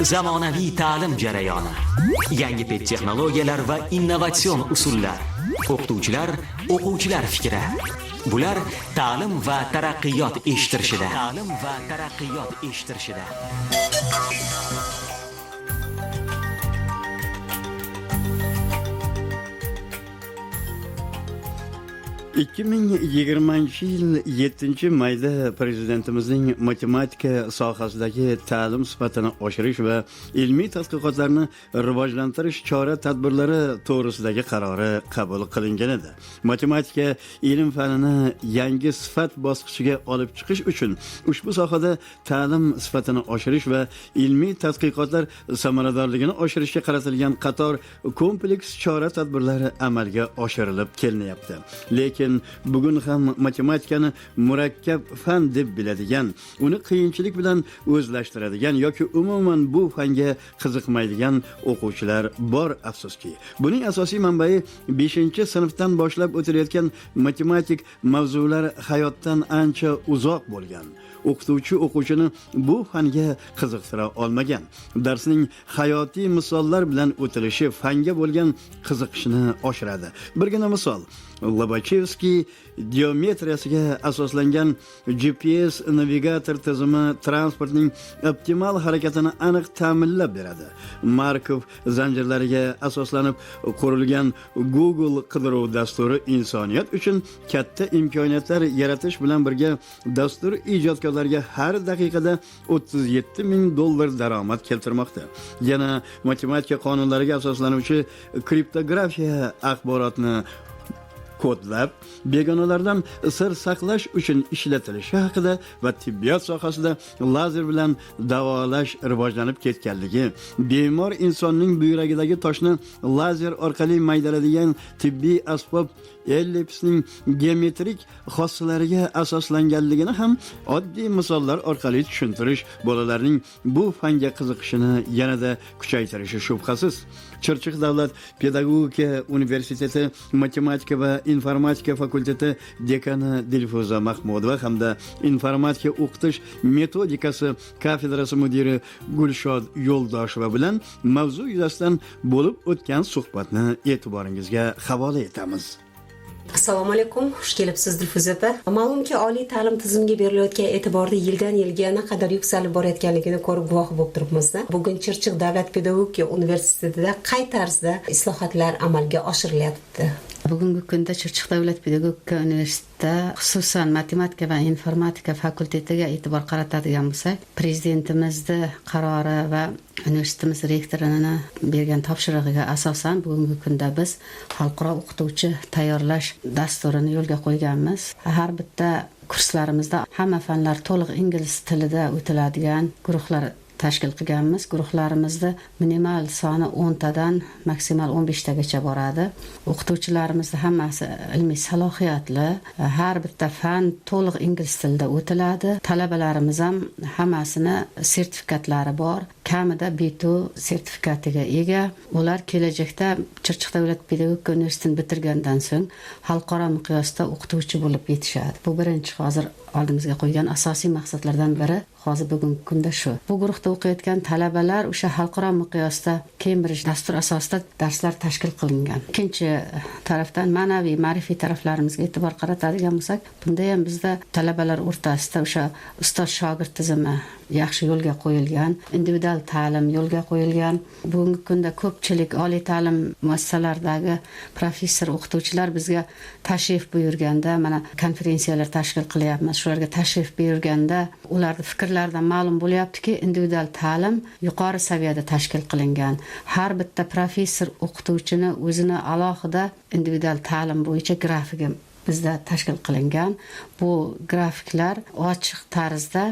Zamonaviy ta'lim jarayoni, yangi pet texnologiyalar va innovatsion usullar, o'qituvchilar, o'quvchilar fikri. Bular ta'lim va taraqqiyot eshittirishida. 2020 yil 7-mayda prezidentimizning matematika sohasidagi ta'lim sifatini oshirish va ilmiy tadqiqotlarni rivojlantirish chora-tadbirlari to'g'risidagi qarori qabul qilingan edi. Matematika ilm fanini yangi sifat bosqichiga olib chiqish uchun ushbu sohada ta'lim sifatini oshirish va ilmiy tadqiqotlar samaradorligini oshirishga qaratilgan qator kompleks chora-tadbirlari amalga oshirilib kelinyapti. Lekin bugun ham matematikani murakkab fan deb biladigan, uni qiyinchilik bilan o'zlashtiradigan yoki umuman bu fanga qiziqmaydigan o'quvchilar bor afsuski. Buning asosiy manbai 5-sinfdan boshlab o'tilayotgan matematik mavzular hayotdan ancha uzoq bo'lgan. O'qituvchi o'quvchini bu fanga qiziqtira olmagan. Darsning hayotiy misollar bilan o'tilishi fanga bo'lgan qiziqishni oshiradi. Birgina misol, Lobachevskiy geometriyasiga asoslangan GPS navigator tizimi transportning optimal harakatini aniq ta'minlab beradi. Markov zanjirlariga asoslanib qurilgan Google qidiruv dasturi insoniyat uchun katta imkoniyatlar yaratish bilan birga dastur ijodkorlariga har daqiqada $37,000 daromad keltirmoqda. Yana matematika qonunlariga asoslanuvchi kriptografiya axborotni kodlab, begonalardan sir saqlash uchun ishlatilishi haqida va tibbiyot sohasida lazer bilan davolash rivojlanib ketganligi, bemor insonning buyragidagi toshni lazer orqali maydaladigan tibbiy asbob ellipsning geometrik xossalariga asoslanganligini ham oddiy misollar orqali tushuntirish bolalarning bu fanga qiziqishini yanada kuchaytirishi shubhasiz. Chirchiq davlat pedagogika universiteti matematika va informatika fakulteti dekani Dilfuza Mahmudova hamda informatika o'qitish metodikasi kafedrasi mudiri Gulshod Yo'ldosheva bilan mavzu yuzasidan bo'lib o'tgan suhbatni e'tiboringizga havola etamiz. Assalomu alaykum, xush kelibsiz Dilfuza opa. Ma'lumki, oliy ta'lim tizimiga berilayotgan e'tiborda yildan yilga naqadar yuksalib borayotganligini ko'rib guvohi bo'lib turibmiz. Bugun Chirchiq davlat pedagogika universitetida qay tarzda islohotlar amalga oshirilyapti? Bugungi kunda Chirchiq davlat pedagogika universitetida xususan matematika va informatika fakultetiga e'tibor qaratadigan bo'lsak, prezidentimizning qarori va universitetimiz rektorining bergan topshirig'iga asosan bugungi kunda biz xalqaro o'qituvchi tayyorlash dasturini yo'lga qo'yganmiz. Har bitta kurslarimizda hamma fanlar to'liq ingliz tilida o'tiladigan guruhlar tashkil qilganmiz. Guruhlarimizda minimal soni 10 tadan maksimal 15 tagacha boradi. O'qituvchilarimizni hammasi ilmiy salohiyatli, har bitta fan to'liq ingliz tilida o'tiladi. Talabalarimiz ham hammasini sertifikatlari bor. Kamida B2 sertifikatiga ega. Ular kelajakda Chirchiq davlat pedagogika universitetini bitirgandan so'ng xalqaro miqyosda o'qituvchi bo'lib yetishadi. Bu birinchi hozir oldimizga qo'ygan asosiy maqsadlardan biri hozir bugungi kunda shu. Bu guruhda o'qiyotgan talabalar o'sha xalqaro miqyosda Cambridge dastur asosida darslar tashkil qilingan. Ikkinchi tarafdan ma'naviy, ma'rifiy taraflarimizga e'tibor qaratadigan bo'lsak, bunda ham bizda talabalar o'rtasida o'sha ustoz-shogird tizimi yaxshi yo'lga qo'yilgan, individual ta'lim yo'lga qo'yilgan. Bugungi kunda ko'pchilik oliy ta'lim muassasalaridagi professor o'qituvchilar bizga tashrif buyurganda, mana konferensiyalar tashkil qilyapmiz. Shularga tashrif buyurganda ularning fikrlaridan ma'lum bo'lyaptiki, individual ta'lim yuqori saviyada tashkil qilingan. Har bitta professor o'qituvchini o'zini alohida individual ta'lim bo'yicha grafiki bizda tashkil qilingan. Bu grafiklar ochiq tarzda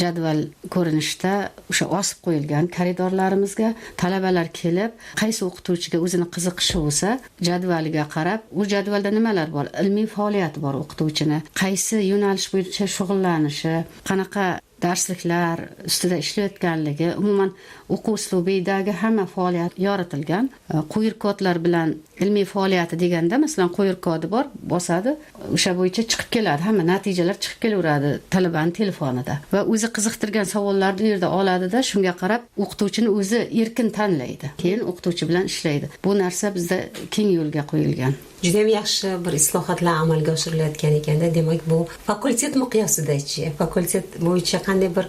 jadval ko'rinishda o'sha osib qo'yilgan koridorlarimizga talabalar kelib, qaysi o'qituvchiga o'zini qiziqishi bo'lsa, jadvaliga qarab, u jadvalda nimalar bor? Ilmiy faoliyati bor o'qituvchini, qaysi yo'nalish bo'yicha shug'ullanishi, qanaqa darsliklar ustida ishlayotganligi, umuman o'quv uslubidagi hamma faoliyat yoritilgan. Qo'yir kodlar bilan ilmiy faoliyati deganda, masalan, qo'yir kodi bor, bosadi, o'sha bo'yicha chiqib keladi, hamma natijalar chiqib kelaveradi talabaning telefonida va o'zi qiziqtirgan savollarni u yerda oladida, shunga qarab o'qituvchini o'zi erkin tanlaydi. Keyin o'qituvchi bilan ishlaydi. Bu narsa bizda keng yo'lga qo'yilgan. Juda ham yaxshi bir islohotlar amalga oshirilayotgan ekanda. Demak, bu fakultet miqyosida-chi, fakultet bo'yicha qanday bir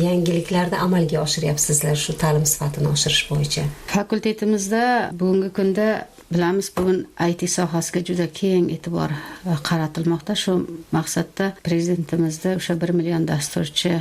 yangiliklarni amalga oshiryapsizlar shu ta'lim sifatini oshirish bo'yicha? Fakultetimizda bugungi kunda bilamiz, bugun IT sohasiga juda keng e'tibor qaratilmoqda. Shu maqsadda prezidentimizda o'sha 1 million dasturchi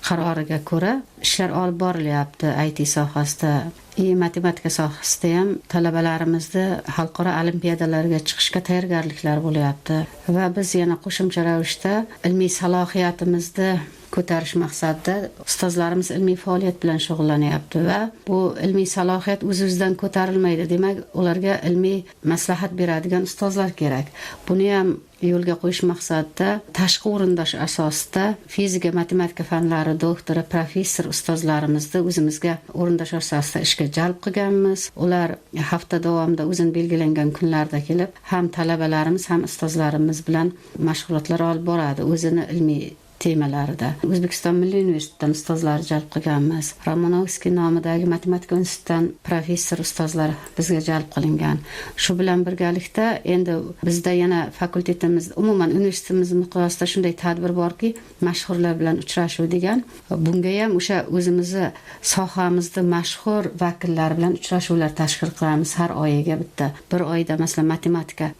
qaroriga ko'ra ishlar olib borilyapti IT sohasida. Matematika sohasida ham talabalarimizni xalqaro olimpiadalarga chiqishga tayyorgarliklar bo'lyapti va biz yana qo'shimcha ravishda ilmiy salohiyatimizni ko'tarish maqsadida ustozlarimiz ilmiy faoliyat bilan shug'ullanyapti va bu ilmiy salohiyat o'z-o'zidan ko'tarilmaydi. Demak, ularga ilmiy maslahat beradigan ustozlar kerak. Buni ham yo'lga qo'yish maqsadida tashqi o'rindosh asosida fizika, matematika fanlari doktori, professor ustozlarimizni o'zimizga o'rindosh asosida ishga jalb qilganmiz. Ular hafta davomida o'zini belgilangan kunlarda kelib, ham talabalarimiz, ham ustozlarimiz bilan mashg'ulotlar olib boradi. O'zini ilmiy temalarida O'zbekiston Milliy universitetidan ustozlar jalb qilganmiz. Romanovskiy nomidagi matematika institutidan professor ustozlar bizga jalb qilingan. Shu bilan birgalikda endi bizda yana fakultetimiz, umuman universitetimiz miqyosida shunday tadbir borki, mashhurlar bilan uchrashuv degan. Bunga ham o'sha o'zimizni sohamizda mashhur vakillar bilan uchrashuvlar tashkil qilamiz har oyiga bitta. Bir oyda masalan matematika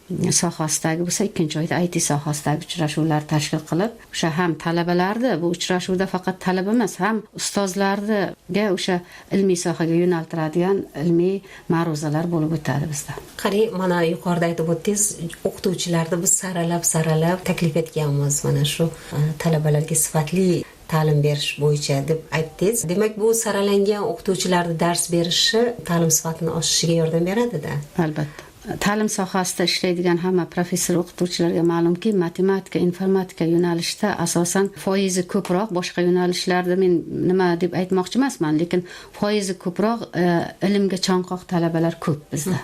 sohasidagi bo'lsa, ikkinchi oyda IT sohasidagi uchrashuvlar tashkil qilib, o'sha ham talabalarni bu uchrashuvda faqat talaba emas, ham ustozlarga o'sha ilmiy sohaga yo'naltiradigan ilmiy ma'ruzalar bo'lib o'tadi bizda. Qarang, mana yuqorida aytib o'tdingiz, o'qituvchilarni biz saralab taklif etganmiz mana shu talabalarga sifatli ta'lim berish bo'yicha deb aytdingiz. Demak, bu saralangan o'qituvchilarni dars berishi ta'lim sifatini oshishiga yordam beradi-da. Albatta. Ta'lim sohasida ishlaydigan hamma professor o'qituvchilarga ma'lumki, matematika, informatika yo'nalishida asosan foizi ko'proq, boshqa yo'nalishlarda men nima deb aytmoqchi emasman, lekin foizi ko'proq ilmga chanqoq talabalar ko'p bizda.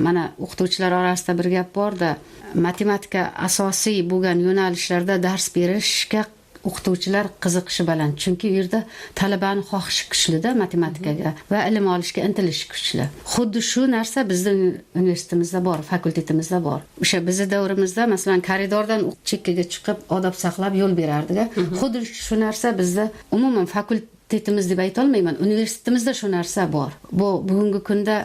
Mana o'qituvchilar orasida bir gap borda, matematika asosiy bo'lgan yo'nalishlarda dars berishga o'qituvchilar qiziqishi baland, chunki u yerda talabani xohishi kuchli-da matematikaga va ilm olishga intilishi kuchli. Xuddi shu narsa bizning universitetimizda bor, fakultetimizda bor. O'sha bizning davrimizda masalan koridordan chekkaga chiqib odob saqlab yo'l berardi-da. Xuddi shu narsa bizda umuman fakultetimiz deb ayta olmayman, universitetimizda shu narsa bor. Bu bugungi kunda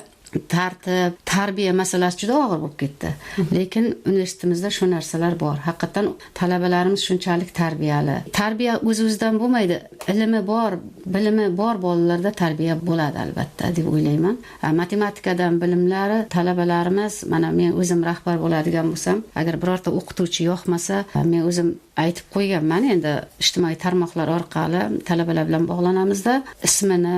tartib, tarbiya masalasi juda og'ir bo'lib ketdi. Lekin universitetimizda shu narsalar bor. Haqiqatan talabalarimiz shunchalik tarbiyali. Tarbiya o'z-o'zidan bo'lmaydi. Ilmi bor, bilimi bor bolalarda tarbiya bo'ladi albatta deb o'ylayman. Matematikadan bilimlari talabalarimiz, mana men o'zim rahbar bo'ladigan bo'lsam, agar birorta o'qituvchi yoqmasa, men o'zim aytib qo'yganman, endi ijtimoiy tarmoqlar orqali talabalar bilan bog'lanamizda, ismini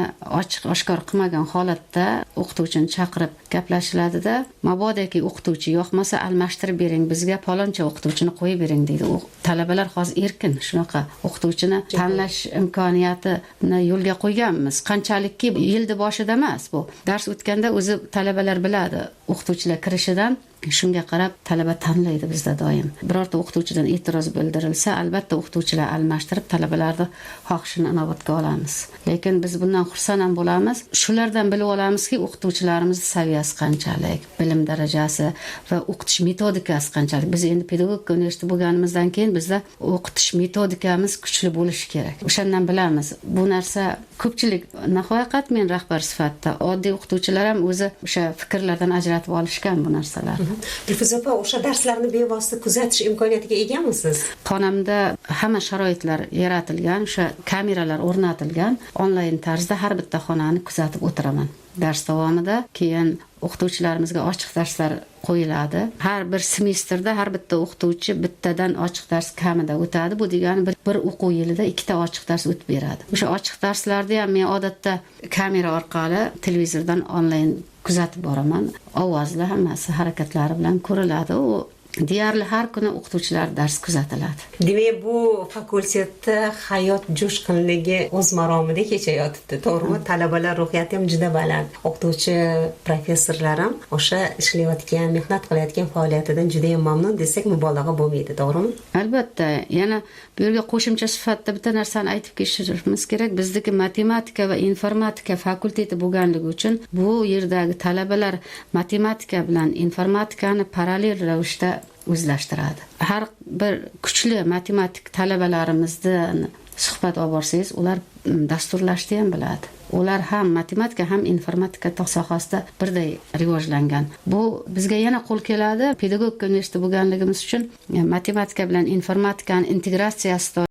oshkor qilmagan holatda o'qituvchini chaqirib gaplashiladi-da, mabodoki o'qituvchi yoqmasa almashtirib bering, bizga faloncha o'qituvchini qo'yib bering deydi. Talabalar hozir erkin, shunaqa o'qituvchini tanlash imkoniyatini yo'lga qo'yganmiz. Qanchalikki yilning boshida emas bu. Dars o'tganda o'zi talabalar biladi, o'qituvchilar kirishidan shunga qarab talaba tanlaydi bizda doim. Birorta o'qituvchidan e'tiroz bildirilsa, albatta o'qituvchilar almashtirib talabalarni xohishini inobatga olamiz. Lekin biz bundan xursand ham bo'lamiz. Shulardan bilib olamizki, o'qituvchilarimizning saviyasi qanchalik, bilim darajasi va o'qitish metodikasi qanchalik. Biz endi pedagogika universiteti bo'lganimizdan keyin bizda o'qitish metodikamiz kuchli bo'lishi kerak. O'shandan bilamiz. Bu narsa ko'pchilik, nafaqat men rahbar sifatida, oddiy o'qituvchilar ham o'zi o'sha fikrlardan ajratib olishgan bu narsalar. Dilfuza opa, o'sha darslarni bevosita kuzatish imkoniyatiga egamisiz? Xonamda hamma sharoitlar yaratilgan, o'sha kameralar o'rnatilgan, onlayn tarzda har bitta xonani kuzatib o'tiraman. Dars davomida keyin o'qituvchilarimizga ochiq darslar qo'yiladi. Har bir semestrda har bitta o'qituvchi bittadan ochiq dars kamida o'tadi. Bu degani bir o'quv yilida 2 ta ochiq dars o'tib beradi. O'sha ochiq darslarda ham men odatda kamera orqali televizordan onlayn kuzatib boraman. Ovozli hammasi harakatlari bilan ko'riladi. U deyarli har kuni o'qituvchilar dars kuzatiladi. Demak, bu fakultetda hayot jo'shqinligi o'z maromida kechayotibdi, to'g'rimi? Talabalar ruhiyati ham juda baland. O'qituvchi professorlar ham o'sha ishlayotgan, mehnat qilayotgan faoliyatidan juda ham mamnun desak mubolag'a bo'lmaydi, to'g'rimi? Albatta, yana bu yerga qo'shimcha sifatida bitta narsani aytib ketishimiz kerak. Bizdagi matematika va informatika fakulteti bo'lganligi uchun bu yerdagi talabalar matematika bilan informatikani parallel ravishda o'zlashtiradi. Har bir kuchli matematik talabalarimizdan suhbat olib borsangiz, ular dasturlashni ham biladi. Ular ham matematika ham informatika sohasida birday rivojlangan. Bu bizga yana qo'l keladi. Pedagogika universiteti bo'lganligimiz uchun matematika bilan informatikani integratsiyasi